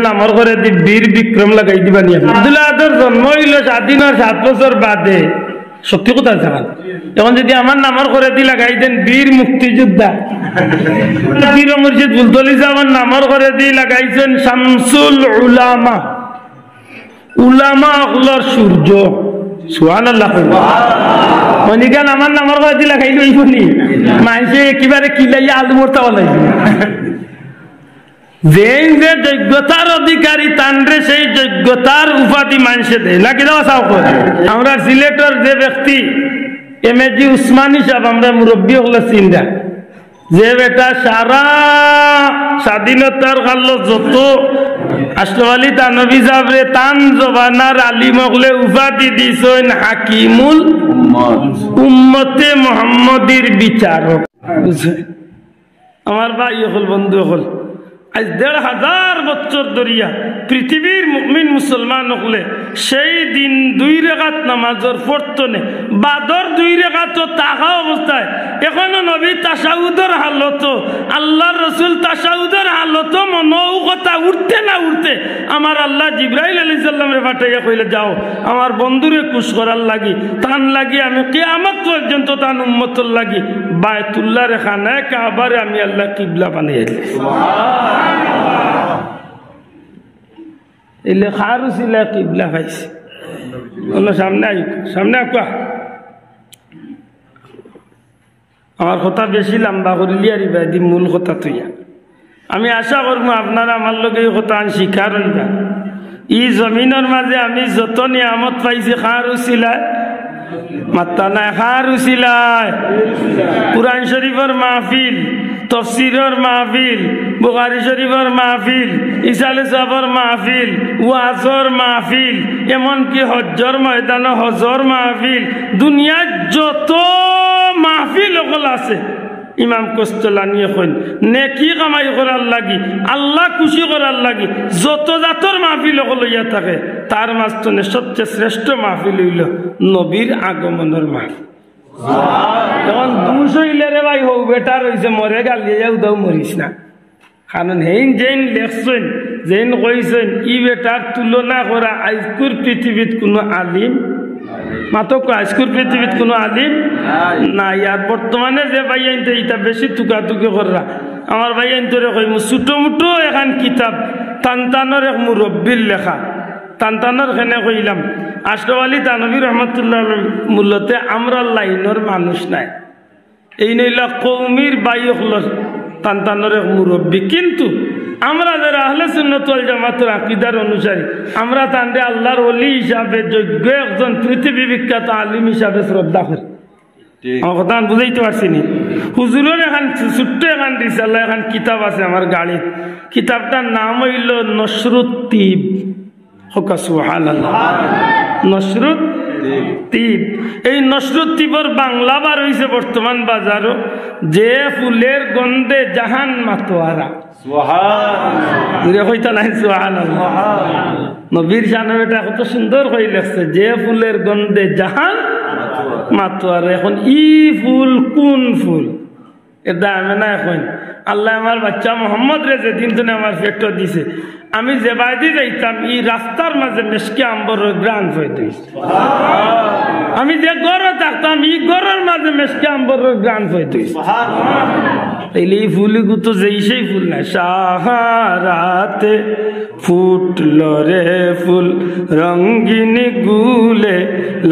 নামর করে বীর বিক্রম লাগাই দিবা নিয়ে আব্দুল্লাহর জন্ম হইল স্বাধীনের 7 বছর বাদে। সত্যি কথা জানান, এখন যদি আমার নামর করে দি লাগাই দেন বীর মুক্তিযোদ্ধা। পীর মুর্শিদ বুলতলি আমার নামর করে দি লাগাইছেন শামসুল উলামা, উলামা হলোর সূর্য। সুবহানাল্লাহ। মনিকান আমার নামর করে দি লাগাই লইবনি মাইসে একেবারে কিলাইয়া আলু মরতা বলাইছে। যে যোগ্যতার অধিকারী তানরে সেই যোগ্যতার উপাধি মানুষে দেয় নাকি দেওয়া চাও করে। আমরা সিলেটের যে ব্যক্তি এমএজি উসমানী সাহেব, আমরা মুরব্বী হলে চিন্তা যে বেটা সারা স্বাধীনতার কাল যত আশরাফ আলী থানভী সাহেবরে তান জবানার আলিম হলে উপাধি দিছেন হাকিমুল উম্মতে মুহাম্মদীর বিচারক। আমার ভাই হল বন্ধু হল আজ ১৫০০ বছর ধরিয়া পৃথিবীর মুমিন মুসলমান হলে সেই দিন 2 রাকাত নামাজের পড়তনে বাদর 2 রাকাত তাহা অবস্থায় এখনো নবী তাশাহুদের হালত, আল্লাহর রাসূল তাশাহুদের হালত মনও কথা উঠতে না উঠতে আমার আল্লাহ জিবরাইল আলাইহিস সালামরে পাঠাইয়া কইলে যাও আমার বন্ধুরে খুশ করার লাগি তান লাগি আমি কিয়ামত পর্যন্ত তান উম্মতর লাগি বায়তুল্লাহর খানায় কাবারে আমি আল্লাহ কিবলা বানাইয়া দিই। এলে খারুসিলা কিবলা পাইছে। সামনে আই, সামনে আকা আমার কথা বেশি লম্বা করিলি আর ইবাদি মূল কথা তুইয়া আমি আশা করবো আপনারা আমার লগে এই কথা শিকার হইবা। ই জমিনের মাঝে আমি যত নিয়ামত পাইছি খারুসিলায় মাত্তা নাই, খারুসিলায় কুরআন শরীফের মাহফিল, তফসিরের মাহফিল, বুখারী শরীফের মাহফিল, ইসালে সাহেবের মাহফিল, ওয়াজর মাহফিল, এমনকি হজ্জর ময়দানে হজর মাহফিল, দুনিয়ার যত মাহফিল ওগুলো আছে ইমাম কোস্তালানি কইন নেকি কামাই করার লাগি আল্লাহ খুশি করার লাগি যত জাতর মাহফিল ওগুলো ইয়া থাকে তার মাঝখানে সবচেয়ে শ্রেষ্ঠ মাহফিল হইল নবীর আগমনের মাহফিল। যখন 200 ইলেরে ভাই হোক বেটা রয়েছে মরে গালিয়ে যাও দাও মরিস না, কারণ হেইন যেন লেখছেন যেন কইছেন ই বেটার তুলনা করা আজকুর পৃথিবীত কোনো আলিম মাতক আজকুর পৃথিবীত কোনো আলিম নাই। আর বর্তমানে যে ভাই আনতে এটা বেশি টুকাটুকি করা আমার ভাই আনতরে কইম ছোটো মোটো এখন কিতাব টানটানোর এক মুরব্বীর লেখা টানটানোর খেনে কইলাম আশরাফ আলী থানভী রহমতুল্লাহ মূলতে আমরা লাইনের মানুষ নাই, এই নইলা কৌমির বাইকলর টানটানোর এক মুরব্বী, কিন্তু আমরা যারা আহলে সুন্নাত ওয়াল জামাতের আকীদার অনুসারী আমরা তান্ডে আল্লাহর ওলি হিসাবে যোগ্য একজন পৃথিবী বিখ্যাত আলিম হিসাবে শ্রদ্ধা করি। আমার কথা বুঝাইতে পারছি নি? হুজুরের এখন ছোট্ট এখন দিছে আল্লাহ এখন কিতাব আছে আমার গাড়িত, কিতাবটার নাম হইল নসরুত তিব। হোক সুবহানাল্লাহ। নসরুত তিব, এই নসরুত তিবর বাংলা বার হইছে বর্তমান বাজারও, যে ফুলের গন্ধে জাহান মাতোয়ারা। নবীর জানো এটা কত সুন্দর হয়ে লেখছে, যে ফুলের গন্ধে জাহান মাতোয়ারা। এখন ই ফুল কোন ফুল এটা আমি না এখন আল্লাহ আমার বাচ্চা মোহাম্মদ রে যেদিন তুমি আমার পেট দিছে আমি যে বাইদি যাইতাম ই রাস্তার মাঝে মেশকে আম্বর গ্রান হয়ে দিয়েছে। আমি যে গড়ে থাকতাম ই গড়ের মাঝে মেশকে আম্বর গ্রান হয়ে দিয়েছে। তাইলে এই ফুলগু তো যেই সেই ফুল না, সাহারাতে ফুটল রে ফুল রঙ্গিনী গুলে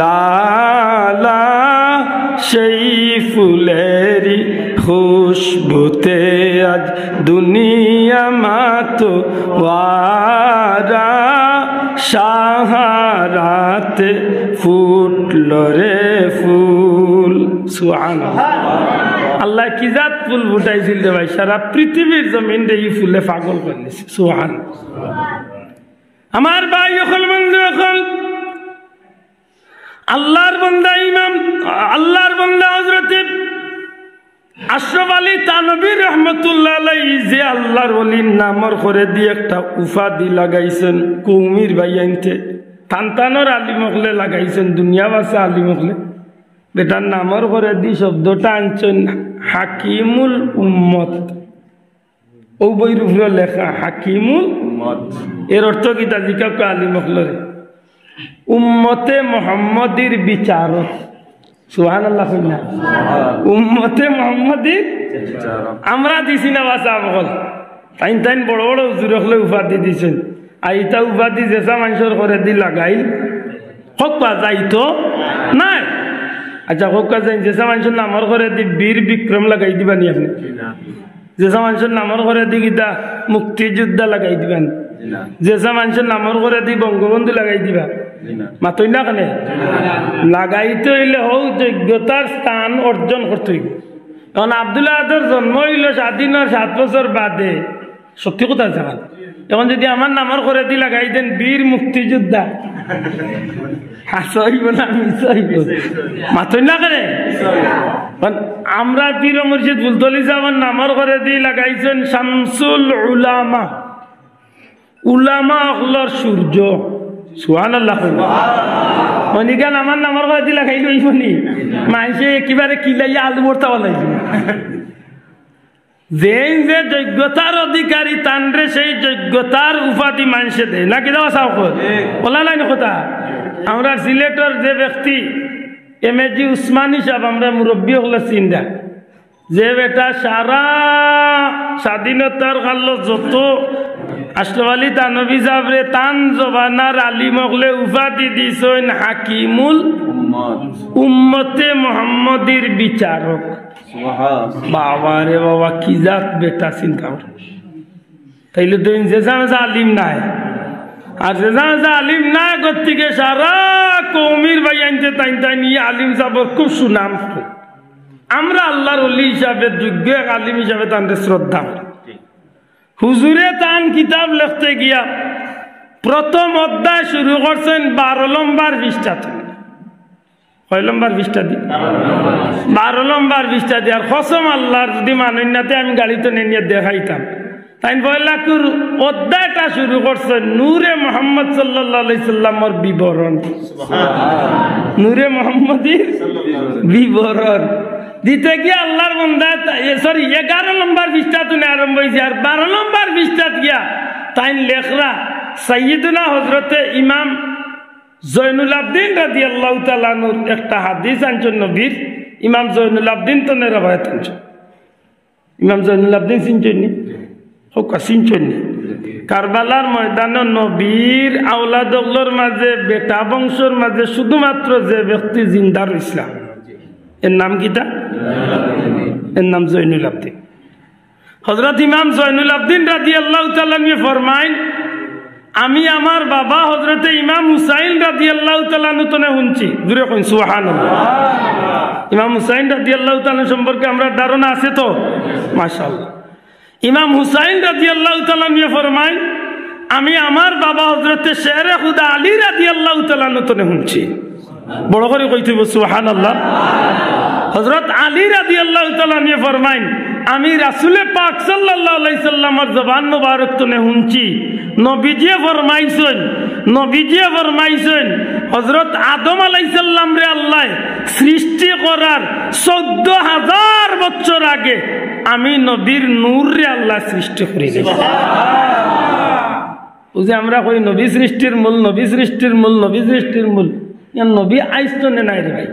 লালা, সেই ফুলেরই খুশবুতে আজ দুনিয়া মাতো ওয়ারা, সাহারাতে ফুটল রে ফুল। সুবহানাল্লাহ। আল্লাহ কি জাত ফুল ফুটাইছিল রে ভাই, সারা পৃথিবীর জমিন রে এই ফুলে পাগল করে নিছে। সুবহানাল্লাহ। আমার ভাই এখন বন্ধু এখন আল্লাহর বান্দা ইমাম আল্লাহর বান্দা হযরত আশরাফ আলী থানভী রহমতুল্লাহ আলাইহি যে আল্লাহর ওলির নামর করে দিয়ে একটা উপাধি লাগাইছেন কৌমির ভাই আনতে টানটানোর আলিম হলে লাগাইছেন দুনিয়া বাসা আলিম হলে বেটার নামর করে দি শব্দটা আনছেন হাকিমুল উম্মত। ও বইয়ের উপরে লেখা হাকিমুল এর অর্থ কি তা জিজ্ঞাসা করে আলী মখলরে উম্মতে মোহাম্মদীর বিচারক সুবহানাল্লাহ কইনা উম্মতে মোহাম্মদীর আমরা দিছি না বাসা বল তাইন তাইন বড় বড় হুজুর হলে উপাধি দিছেন আইতা উপাধি যেসা মানুষের করে দি লাগাইল হকা যাইতো নাই আচ্ছা হকা যাই যেসা মানুষের নামর করে দি বীর বিক্রম লাগাই দিবানি আপনি যেসা মানুষের নামর করে দি গীতা মুক্তিযোদ্ধা লাগাই দিবেন যেসা মানুষের নামর করে দি বঙ্গবন্ধু লাগাই দিবা মাতই না কেন লাগাইতে হইলে হোক যোগ্যতার স্থান অর্জন করতে হইব এখন আব্দুল আহাদের জন্ম হইল স্বাধীনের 7 বছর বাদে সত্যি কথা আছে এখন যদি আমার নামর করে দি লাগাই দেন বীর মুক্তিযোদ্ধা হাসইব না মিশাইব মাতই না কেন আমরা পীর মুর্শিদ বুলতলি সাহেবের নামর করে দি লাগাইছেন শামসুল উলামা উলামা হলর সূর্য সুবহানাল্লাহ মনিকান আমার নামর করে দি লাগাই লইবনি মাইসে একেবারে কিলাইয়া আলু ভর্তা বানাইছে যে যে যোগ্যতার অধিকারী তানরে সেই যোগ্যতার উপাধি মানুষে দেয় নাকি দেওয়া সাউ বলা নাই কথা আমরা সিলেটের যে ব্যক্তি এমএজি উসমানী সাহেব আমরা মুরব্বী হলে চিন্তা যে বেটা সারা স্বাধীনতার কাল যত আশরাফ আলী থানভী সাহেবরে তান জবানার আলিম হলে উপাধি দিছেন হাকিমুল উম্মতে মোহাম্মদীর বিচারক বাবা রে বাবা কি জাত বেটা চিন্তা কর তাইলে তো যেসা আলিম নাই আর যেসা আলিম নাই গতিকে সারা কৌমির ভাই আনতে তাই তাই নিয়ে আলিম সাহেবের খুব সুনাম আমরা আল্লাহর ওলি হিসাবে যোগ্য আলিম হিসাবে তাদের শ্রদ্ধা করি হুজুরে তান কিতাব লিখতে গিয়া প্রথম অধ্যায় শুরু করছেন 12 নম্বর পৃষ্ঠা থেকে কয় নম্বর পৃষ্ঠা দি 12 নম্বর পৃষ্ঠা দি আর কসম আল্লাহর যদি মানন্যাতে আমি গাড়িতে নিয়ে দেখাইতাম তাই বয়লাকুর অধ্যায়টা শুরু করছেন নূরে মোহাম্মদ সাল্লাল্লাহু আলাইহি সাল্লামের বিবরণ নূরে মোহাম্মদীর বিবরণ দিতে গিয়ে আল্লাহর বান্দা সরি 11 নম্বর পৃষ্ঠা থেকে আরম্ভ হয়েছে আর 12 নম্বর পৃষ্ঠা গিয়া তাই লেখরা সাইয়্যিদুনা হযরতে ইমাম জয়নুল আবদিন রাদিয়াল্লাহু তাআলা আনহুর একটা হাদিস আনছেন নবীর ইমাম জয়নুল আবদিন তো রওয়ায়াত আনছেন ইমাম জয়নুল আবদিন চিনছেন হোকা চিনছেন কারবালার ময়দানে নবীর আওলাদগুলোর মাঝে বেটা বংশের মাঝে শুধুমাত্র যে ব্যক্তি জিন্দা রইছিল এর নাম কিটা এর নাম জয়নুল আবদিন হযরত ইমাম জয়নুল আবদিন রাদিয়াল্লাহু তাআলা নিয়ে ফরমায় আমি আমার বাবা হযরতে ইমাম হুসাইন রাদিয়াল্লাহু তাআলা নতনে শুনছি জোরে কইন সুবহানাল্লাহ ইমাম হুসাইন রাদিয়াল্লাহু তাআলা সম্পর্কে আমরা ধারণা আছে তো মাশাআল্লাহ ইমাম হুসাইন রাদিয়াল্লাহু তাআলা নিয়ে ফরমায় আমি আমার বাবা হযরতে শেরে খুদা আলী রাদিয়াল্লাহু তাআলা নতনে শুনছি বড় করে কইতে সুবহানাল্লাহ হযরত আলী রাদিয়াল্লাহু তাআলা নিয়ে ফরমায় আমি রাসূলে পাক সাল্লাল্লাহু আলাইহি সাল্লামের জবান মুবারক তনে শুনছি নবীজি ফরমাইছেন হযরত আদম আলাইহিস সালাম রে আল্লাহ সৃষ্টি করার 14000 বছর আগে আমি নবীর নূর রে আল্লাহ সৃষ্টি করিলেন ও যে আমরা কই নবী সৃষ্টির মূল নবী সৃষ্টির মূল নবী সৃষ্টির মূল ইয়ান নবী আইতো নাই রে ভাই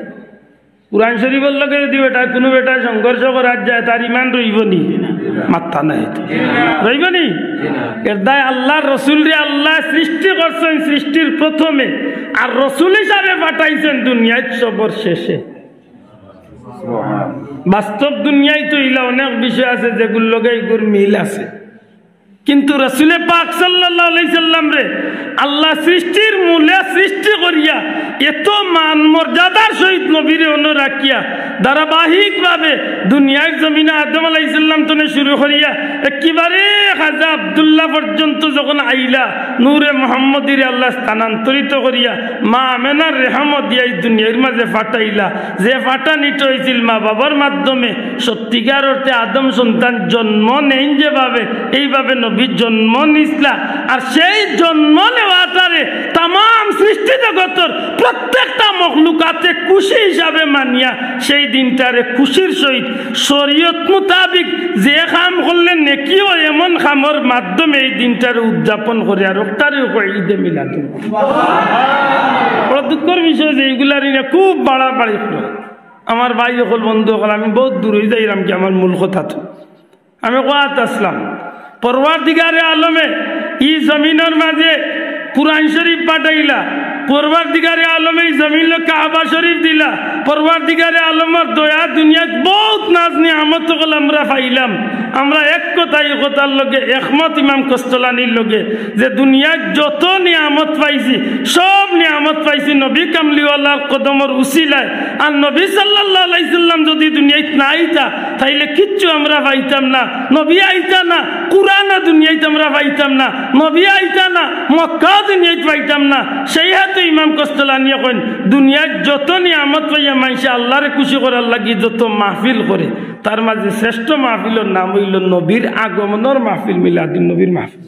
কুরআন শরীফের লগে যদি বেটা কোনো বেটা সংঘর্ষ করার যায় তার ইমান রইবনি মাথা নাই রইবনি এর দায় আল্লাহর রাসূল রে আল্লাহ সৃষ্টি করছেন সৃষ্টির প্রথমে আর রাসূল হিসাবে পাঠাইছেন দুনিয়ায় সবর শেষে বাস্তব দুনিয়ায় তো ইলা অনেক বিষয় আছে যেগুলোর লগে এগুর মিল আছে কিন্তু রাসূলে পাক সাল্লাল্লাহু আলাইহি সাল্লাম রে আল্লাহ সৃষ্টির মূলে সৃষ্টি করিয়া এত মান মর্যাদার সহিত নবীরে অনুরাখিয়া ধারাবাহিকভাবে দুনিয়ার জমিনে আদম আলাইহিস সালাম থেকে শুরু করিয়া একেবারে খাজা আব্দুল্লাহ পর্যন্ত যখন আইলা নূরে মুহাম্মদীর আল্লাহ স্থানান্তরিত করিয়া মা আমেনার রেহমত দিয়া এই দুনিয়ার মাঝে ফাটাইলা যে ফাটানিত হয়েছিল মা বাবার মাধ্যমে সত্যিকার অর্থে আদম সন্তান জন্ম নেই যেভাবে এইভাবে নবীর জন্ম নিসলা আর সেই জন্ম নেওয়াটারে তাম সৃষ্টি জগতের প্রত্যেকটা মখলুকাতে খুশি হিসাবে মানিয়া সেই দিনটারে খুশির সহিত শরীয়ত মোতাবিক যে কাম করলে নেকি হয় এমন কামের মাধ্যমে এই দিনটারে উদযাপন করে আর ওটারে ঈদে মিলাদুন বড় দুঃখের বিষয় যে এইগুলার খুব বাড়াবাড়ি করে আমার ভাই হল বন্ধু হল আমি বহুত দূর হয়ে যাইলাম কি আমার মূল কথা তো আমি কোয়াত আসলাম পরওয়ারদিগারে আলমে ই জমিনের মাঝে কুরআন শরীফ পাঠাইলা পরওয়ারদিগারে আলমে জমিন কাবা শরীফ দিলা পরওয়ারদিগারে আলমের দয়া দুনিয়াত বহুত নাজ নিয়ামত গুলো আমরা পাইলাম আমরা এক কথার লগে একমত ইমাম কস্তলানির লগে যে দুনিয়াত যত নিয়ামত পাইছি সব নিয়ামত পাইছি নবী কামলিওয়ালার কদমর উসিলায় আর নবী সাল্লাল্লাহু আলাইহি সাল্লাম যদি দুনিয়াত না আইতা তাইলে কিচ্ছু আমরা পাইতাম না নবী আইতা না কুরআন দুনিয়াতে আমরা পাইতাম না নবী আইতা না মক্কা দুনিয়াতে পাইতাম না সেই হাতে ইমাম কস্তলানি কইন দুনিয়ার যত নিয়ামত পাইয়া মাইসে আল্লাহরে খুশি করার লাগি যত মাহফিল করে তার মাঝে শ্রেষ্ঠ মাহফিলের নাম হইল নবীর আগমনের মাহফিল মিলাদুন নবীর মাহফিল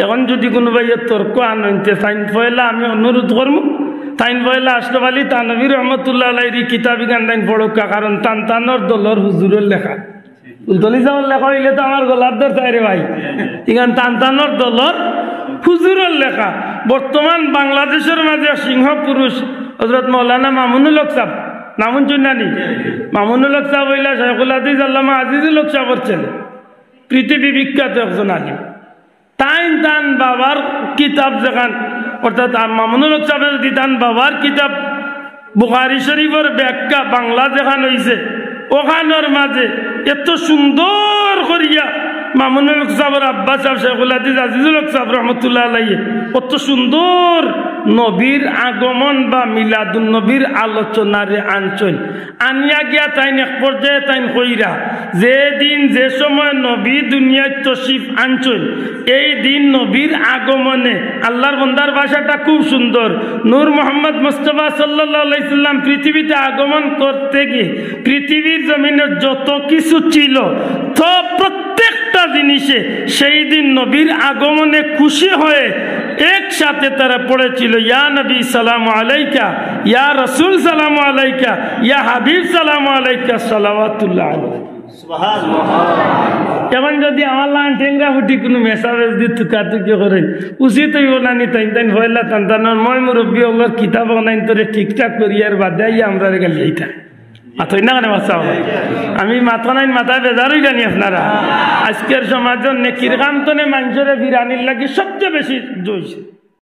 এখন যদি কোনো ভাইয়ের তর্ক আনতে তাইন পয়লা আমি অনুরোধ করবো তাইন পয়লা আশরাফ আলী তানভী রহমতুল্লাহ আলাইহির কিতাবি গান তাইন পড়কা কারণ তানতানোর দলর হুজুরের লেখা উলতলি যাওয়ার লেখা হইলে তো আমার গলার দর তাই রে ভাই ইগান তানতানোর দলর হুজুরের লেখা বর্তমান বাংলাদেশের মাঝে সিংহ পুরুষ হযরত মাওলানা মামুনুল হক সাহেব নামুন চুনানি মামুনুল হক সাহেব হইলা শাইখুল হাদিস আল্লামা আজিজুল হক সাহেবের ছেলে পৃথিবী বিখ্যাত একজন আলিম তান বাবার কিতাব যেখান অর্থাৎ মামুনুল হক সাহেব যদি তান বাবার কিতাব বুখারী শরীফের ব্যাখ্যা বাংলা যেখান হইছে ওখানের মাঝে এত সুন্দর করিয়া মামুনুল হক সাহেবের আব্বা সাহেব শাইখুল হাদিস আজিজুল হক সাহেব রহমতুল্লাহ আলাইহি কত সুন্দর নবীর আগমন বা মিলাদুন নবীর আলোচনারে আনছেন আনিয়া গিয়া তাইন এক পর্যায়ে তাইন কইরা যে দিন যে সময় নবী দুনিয়ায় তশরিফ আনছেন এই দিন নবীর আগমনে আল্লাহর বান্দার ভাষাটা খুব সুন্দর নূর মোহাম্মদ মুস্তাফা সাল্লাল্লাহু আলাইহি সাল্লাম পৃথিবীতে আগমন করতে গিয়ে পৃথিবীর জমিনে যত কিছু ছিল তো প্রত্যেকটা জিনিসে সেই দিন নবীর আগমনে খুশি হয়ে একসাথে তারা পড়েছিল ইয়া নবী সালামু আলাইকা ইয়া রাসূল সালামু আলাইকা ইয়া হাবিব সালামু আলাইকা সালাওয়াতুল্লাহ আলাইহি সুবহানাল্লাহ এখন যদি আমার লান টেংরা ফুটি কোনো মেসাজ দিত কাতু কি করে উচিত হইব না নি তাই তাই হইলা তান্তানোর মই মুরব্বী ওগুলোর কিতাব বানাইন তোরে ঠিকঠাক করি আর বাদাই আমরা গালি এইটা মাথায় না কেন বাঁচা আমি মাথা নাই মাথায় বেজারই জানি আপনারা আজকের সমাজের নেকির কাম তো মানুষের বিরানির লাগি সবচেয়ে বেশি জইছে